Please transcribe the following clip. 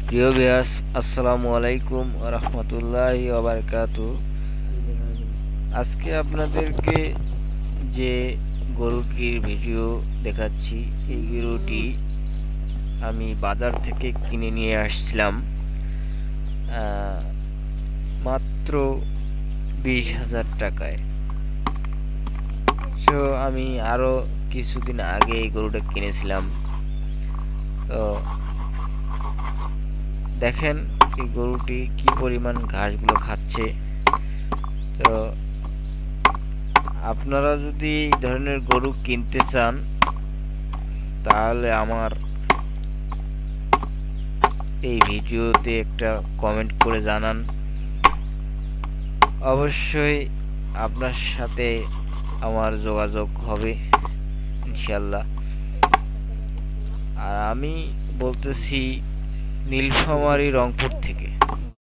প্রিয় ভিউয়ার্স, আসসালামু আলাইকুম ওয়া রাহমাতুল্লাহি ওয়া বারাকাতুহু। আজকে আপনাদেরকে যে গরুটির ভিডিও দেখাচ্ছি, এই গরুটি আমি বাজার থেকে কিনে নিয়ে আসছিলাম মাত্র 20,000 টাকায়। তো আমি আরো কিছুদিন আগে এই গরুটা কিনেছিলাম। তো দেখেন এই গরুটি কি পরিমাণ ঘাসগুলো খাচ্ছে। তো আপনারা যদি এই ধরনের গরু কিনতে চান তাহলে আমার এই ভিডিওতে একটা কমেন্ট করে জানান। অবশ্যই আপনার সাথে আমার যোগাযোগ হবে ইনশাল্লাহ। আর আমি বলতেছি নীলফামারী রংপুর থেকে।